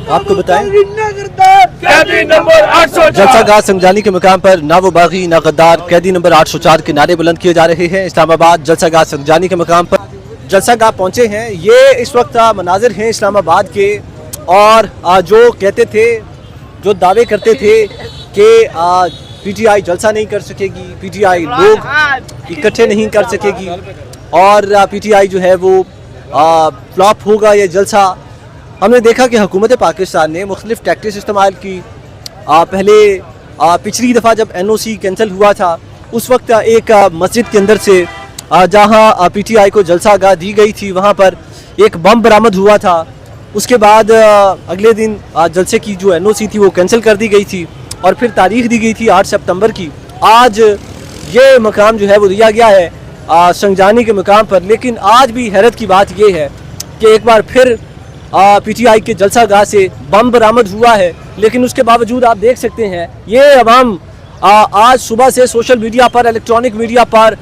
आपको बताएं जलसा गाह संजानी के मकाम पर ना वो बागी ना गद्दार, कैदी नंबर 804 के नारे बुलंद किए जा रहे हैं। इस्लामाबाद जलसा गाह संजानी के मकाम पर जलसा गाह पहुंचे हैं। ये इस वक्त मनाजिर हैं इस्लामाबाद के, और जो कहते थे, जो दावे करते थे कि पीटीआई जलसा नहीं कर सकेगी, पीटीआई लोग इकट्ठे नहीं कर सकेगी और पीटीआई जो है वो फ्लॉप होगा ये जलसा। हमने देखा कि हुकूमत पाकिस्तान ने मुख्तलिफ टैक्टिक्स इस्तेमाल की। पहले पिछली दफ़ा जब NOC कैंसिल हुआ था उस वक्त एक मस्जिद के अंदर से जहां पीटीआई को जलसा गाह दी गई थी वहां पर एक बम बरामद हुआ था। उसके बाद अगले दिन जलसे की जो NOC थी वो कैंसिल कर दी गई थी और फिर तारीख दी गई थी 8 सितंबर की। आज ये मकाम जो है वो दिया गया है संजानी के मकाम पर। लेकिन आज भी हैरत की बात ये है कि एक बार फिर पीटीआई के जलसा गाह से बम बरामद हुआ है। लेकिन उसके बावजूद आप देख सकते हैं ये अवाम आज सुबह से सोशल मीडिया पर, इलेक्ट्रॉनिक मीडिया पर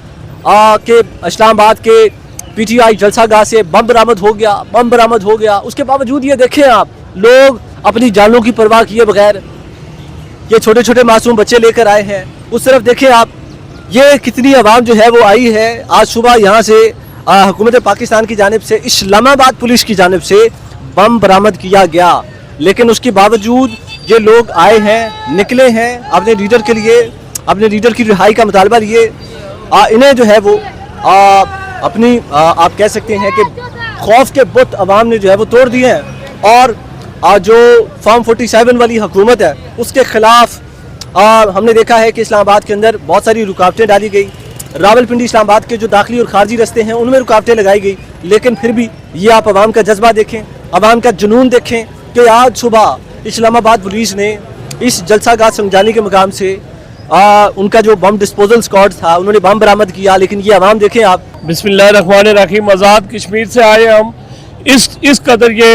के इस्लामाबाद के पीटीआई जलसा गाह से बम बरामद हो गया, बम बरामद हो गया। उसके बावजूद ये देखें आप, लोग अपनी जानों की परवाह किए बगैर ये छोटे छोटे मासूम बच्चे लेकर आए हैं। उस तरफ देखें आप, ये कितनी आवाम जो है वो आई है। आज सुबह यहाँ से हुकूमत पाकिस्तान की जानिब से, इस्लामाबाद पुलिस की जानिब से बम बरामद किया गया। लेकिन उसके बावजूद ये लोग आए हैं, निकले हैं अपने लीडर के लिए, अपने लीडर की रिहाई का मुतालबा लिए। इन्हें जो है वो अपनी आप कह सकते हैं कि खौफ के बुत अवाम ने जो है वो तोड़ दिए हैं। और जो फॉर्म 47 वाली हुकूमत है उसके ख़िलाफ़ हमने देखा है कि इस्लामाबाद के अंदर बहुत सारी रुकावटें डाली गई। रावलपिंडी इस्लामाबाद के जो दाखिली और खारजी रास्ते हैं उनमें रुकावटें लगाई गई। लेकिन फिर भी ये आप अवाम का जज्बा देखें, अवाम का जुनून देखें कि आज सुबह इस्लामाबाद पुलिस ने इस जलसा गाह संजानी के मकाम से उनका जो बम डिस्पोजल स्क्वाड था उन्होंने बम बरामद किया। लेकिन ये अवाम देखें आप। बिस्मिल्लाहिर्रहमानिर्रहीम। आज़ाद कश्मीर से आए हम। इस कदर ये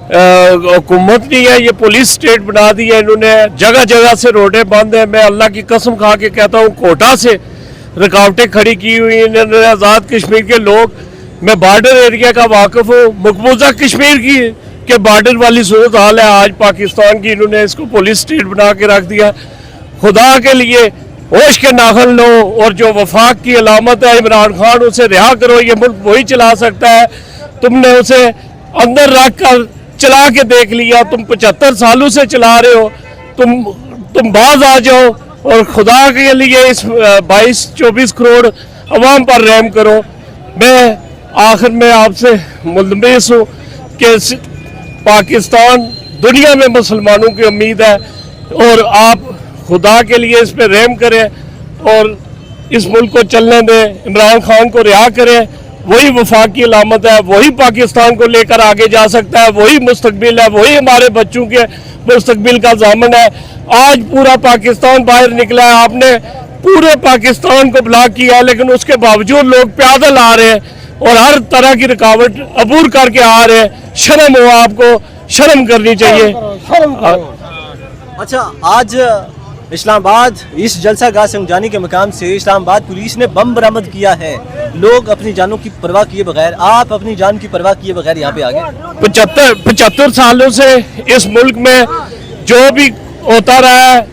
हुकूमत नहीं है, ये पुलिस स्टेट बना दी है इन्होंने। जगह जगह से रोडें बंद है। मैं अल्लाह की कसम खा के कहता हूँ कोटा से रुकावटें खड़ी की हुई इन्होंने आज़ाद कश्मीर के लोग। मैं बॉर्डर एरिया का वाकिफ हूँ। मकबूजा कश्मीर की के बॉर्डर वाली सूरत हाल है आज पाकिस्तान की। इन्होंने इसको पुलिस स्टेट बना के रख दिया। खुदा के लिए होश के नाखन लो और जो वफाक की अलामत है इमरान खान उसे रिहा करो। ये मुल्क वही चला सकता है। तुमने उसे अंदर रख कर चला के देख लिया, तुम 75 सालों से चला रहे हो। तुम बाज आ जाओ और खुदा के लिए इस 22-24 करोड़ अवाम पर रहम करो। मैं आखिर में आपसे मुलतमस हूँ कि पाकिस्तान दुनिया में मुसलमानों की उम्मीद है और आप खुदा के लिए इस पर रहम करें और इस मुल्क को चलने दें, इमरान खान को रिहा करें। वही वफाक की अलामत है, वही पाकिस्तान को लेकर आगे जा सकता है, वही मुस्तकबिल है, वही हमारे बच्चों के मुस्तकबिल का ज़ामन है। आज पूरा पाकिस्तान बाहर निकला है, आपने पूरे पाकिस्तान को ब्लॉक किया, लेकिन उसके बावजूद लोग पैदल आ रहे हैं और हर तरह की रुकावट अबूर करके आ रहे हैं। शर्म हो, आपको शर्म करनी चाहिए। अच्छा, आज इस्लामाबाद इस जलसा गाह संजानी के मकाम से इस्लामाबाद पुलिस ने बम बरामद किया है। लोग अपनी जानों की परवाह किए बगैर, आप अपनी जान की परवाह किए बगैर यहाँ पे आ गए। 75 सालों से इस मुल्क में जो भी होता रहा है,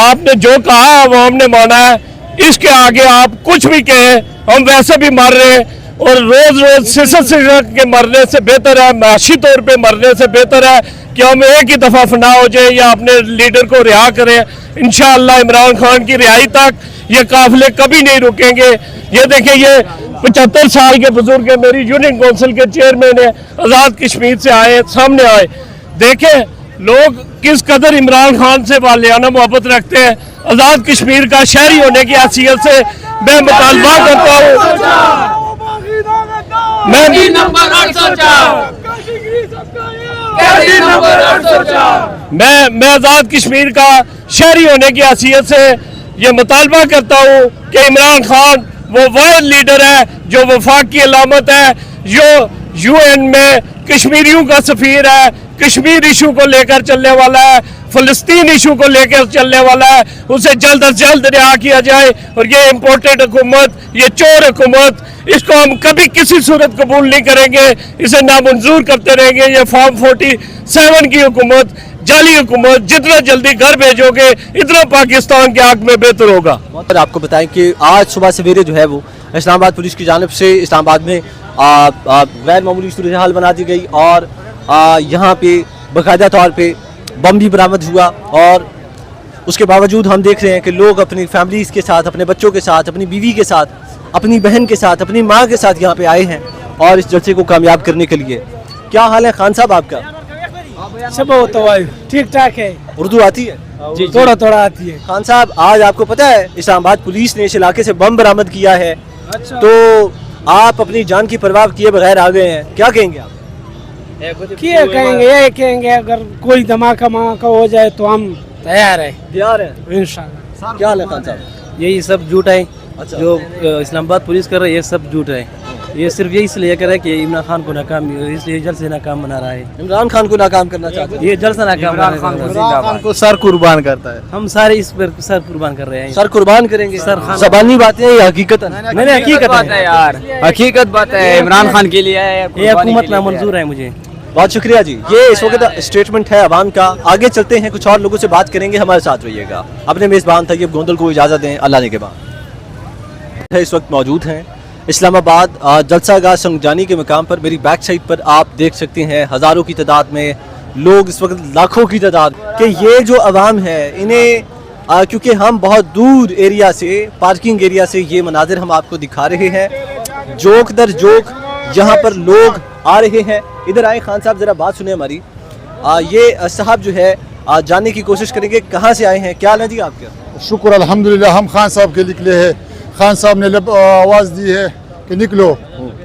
आपने जो कहा अवाम ने माना है। इसके आगे आप कुछ भी कहें, हम वैसे भी मर रहे हैं और रोज रोज सिसक के मरने से बेहतर है, माशी तौर पे मरने से बेहतर है कि हम एक ही दफ़ा फना हो जाए या अपने लीडर को रिहा करें। इंशाअल्लाह इमरान खान की रिहाई तक ये काफिले कभी नहीं रुकेंगे। ये देखें, ये 75 साल के बुजुर्ग है, मेरी यूनियन काउंसिल के चेयरमैन है, आज़ाद कश्मीर से आए, सामने आए। देखें लोग किस कदर इमरान खान से वालियाना मोहब्बत रखते हैं। आज़ाद कश्मीर का शहरी होने की हैसियत से मैं मुतालबा करता हूँ, मैं आज़ाद कश्मीर का शहरी होने की हैसियत से ये मुतालबा करता हूँ कि इमरान खान वो वाहिद लीडर है जो वफाक की अलामत है, जो UN में कश्मीरियों का सफ़ीर है, कश्मीर इशू को लेकर चलने वाला है, फ़लस्तीन इशू को लेकर चलने वाला है, उसे जल्द अज जल्द रिहा किया जाए। और ये इम्पोर्टेड हुकूमत, ये चोर हुकूमत, इसको हम कभी किसी सूरत कबूल नहीं करेंगे, इसे नामंजूर करते रहेंगे। ये फॉर्म 47 की हुकूमत, जाली हुकूमत, जितना जल्दी घर भेजोगे इतना पाकिस्तान के हक में बेहतर होगा। और आपको बताएं कि आज सुबह सवेरे जो है वो इस्लामाबाद पुलिस की जानिब से इस्लामाबाद में गैर मामूली सूरत हाल बना दी गई और यहाँ पे बाकायदा तौर पे बम भी बरामद हुआ। और उसके बावजूद हम देख रहे हैं कि लोग अपनी फैमिलीज़ के साथ, अपने बच्चों के साथ, अपनी बीवी के साथ, अपनी बहन के साथ, अपनी माँ के साथ यहाँ पे आए हैं और इस जलसे को कामयाब करने के लिए। क्या हाल है खान साहब आपका? सब होता है, ठीक ठाक है। उर्दू आती है? जी थोड़ा थोड़ा आती है। खान साहब, आज आपको पता है इस्लामाबाद पुलिस ने इस इलाके से बम बरामद किया है, अच्छा। तो आप अपनी जान की परवाह किए बगैर आ गए हैं, क्या कहेंगे आप? क्या कहेंगे, ये कहेंगे अगर कोई धमाका वमाका हो जाए तो हम तैयार है तैयार है इंशाल्लाह। क्या हाल है खान साहब? यही सब झूठ है अच्छा। जो इस्लामाबाद पुलिस कर रही है, ये सब झूठ है। ये सिर्फ यही इसलिए कर रहा है कि इमरान खान को नाकाम, इसलिए जल्द से नाकाम बना रहा है। इमरान खान को नाकाम करना चाहते हैं? ये जल्द से नाकाम खान को सर कुर्बान करता है। हम सारे इस पर सर कुर्बान कर रहे हैं। सर कुर्बान करेंगे? सर खान- ज़बानी बातें हैं या हकीकत? नहीं हकीकत है यार, हकीकत बात है, इमरान खान के लिए है, ये हुकूमत नामंजूर है मुझे। बहुत शुक्रिया जी। ये इस वक्त स्टेटमेंट है अवाम का। आगे चलते हैं, कुछ और लोगों से बात करेंगे, हमारे साथ रहिएगा। अपने मेज़बान तैयब गोंदल को इजाज़त दें, अल्लाह ने के बाद। इस वक्त मौजूद हैं इस्लामाबाद जलसा गाह संगजानी के मकाम पर। मेरी बैक साइड पर आप देख सकते हैं हज़ारों की तादाद में लोग, इस वक्त लाखों की तादाद, कि ये जो अवाम है इन्हें क्योंकि हम बहुत दूर एरिया से, पार्किंग एरिया से ये मनाजिर हम आपको दिखा रहे हैं। जोक दर जोक यहाँ पर लोग आ रहे हैं। इधर आए खान साहब, ज़रा बात सुने हमारी। ये साहब जो है जानने की कोशिश करेंगे कहाँ से आए हैं, क्या हाल है जी आपका? शुक्र अल्हम्दुलिल्लाह, हम खान साहब के निकले हैं। खान साहब ने आवाज़ दी है कि निकलो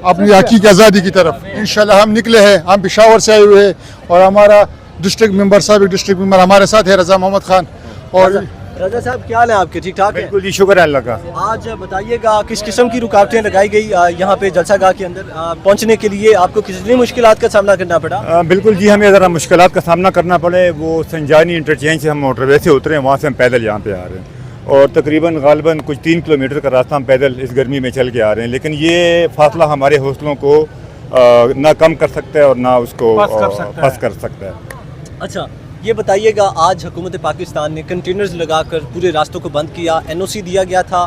अपनी हकीकी आज़ादी की तरफ। इंशाल्लाह हम निकले हैं। हम पेशावर से आए हुए हैं और हमारा डिस्ट्रिक्ट मेंबर साहब, डिस्ट्रिक्ट मेंबर हमारे साथ है, रज़ा मोहम्मद खान। और रजा साहब, क्या हाल है आपके? ठीक ठाक है? बिल्कुल जी, शुक्र है अल्लाह का। आज बताइएगा किस किस्म की रुकावटें लगाई गई यहाँ पे जलसा गाह के अंदर पहुँचने के लिए? आपको कितनी मुश्किलात का सामना करना पड़ा? बिल्कुल जी, हमें ज़रा मुश्किलात का सामना करना पड़े। वो संजानी इंटरचेंज से हम मोटरवे से उतरे, वहाँ से हम पैदल यहाँ पे आ रहे हैं और तकरीबन गालिबन कुछ 3 किलोमीटर का रास्ता हम पैदल इस गर्मी में चल के आ रहे हैं। लेकिन ये फासला हमारे हौसलों को ना कम कर सकता है और ना उसको पस कर सकता है। अच्छा, ये बताइएगा, आज हुकूमत पाकिस्तान ने कंटेनर्स लगाकर पूरे रास्तों को बंद किया, NOC दिया गया था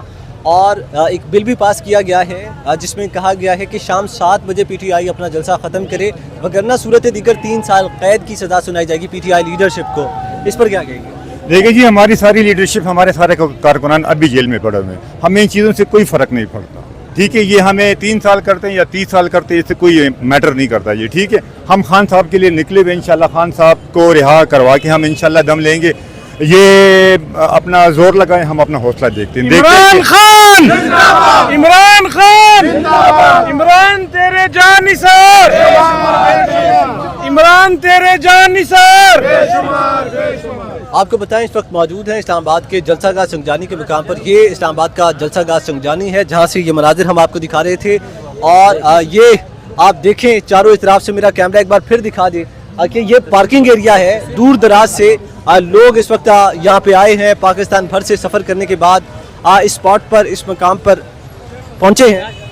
और एक बिल भी पास किया गया है जिसमें कहा गया है कि शाम 7 बजे PTI अपना जलसा ख़त्म करे, वगरना सूरत दीगर 3 साल कैद की सज़ा सुनाई जाएगी PTI लीडरशिप को। इस पर क्या कहेंगे? देखिए जी, हमारी सारी लीडरशिप, हमारे सारे कारकुनान अभी जेल में पड़े हुए हैं। हमें इन चीज़ों से कोई फ़र्क नहीं पड़ता। ठीक है, ये हमें 3 साल करते हैं या 30 साल करते हैं, इससे कोई मैटर नहीं करता ये। ठीक है, हम खान साहब के लिए निकले हुए, इंशाल्लाह खान साहब को रिहा करवा के हम इंशाल्लाह दम लेंगे। ये अपना जोर लगाएं, हम अपना हौसला देखते हैं। इमरान खान, इमरान खान, इमरान तेरे जान निसार, इमरान तेरे जान निसार। आपको बताएं, इस वक्त मौजूद हैं इस्लामाबाद के जलसा गाह संगजानी के मुकाम पर। ये इस्लामाबाद का जलसा गाह संगजानी है जहाँ से ये मनाजिर हम आपको दिखा रहे थे। और ये आप देखें चारों तरफ से, मेरा कैमरा एक बार फिर दिखा दे कि ये पार्किंग एरिया है। दूर दराज से लोग इस वक्त यहाँ पे आए हैं, पाकिस्तान भर से सफ़र करने के बाद इस स्पॉट पर, इस मकाम पर पहुँचे हैं।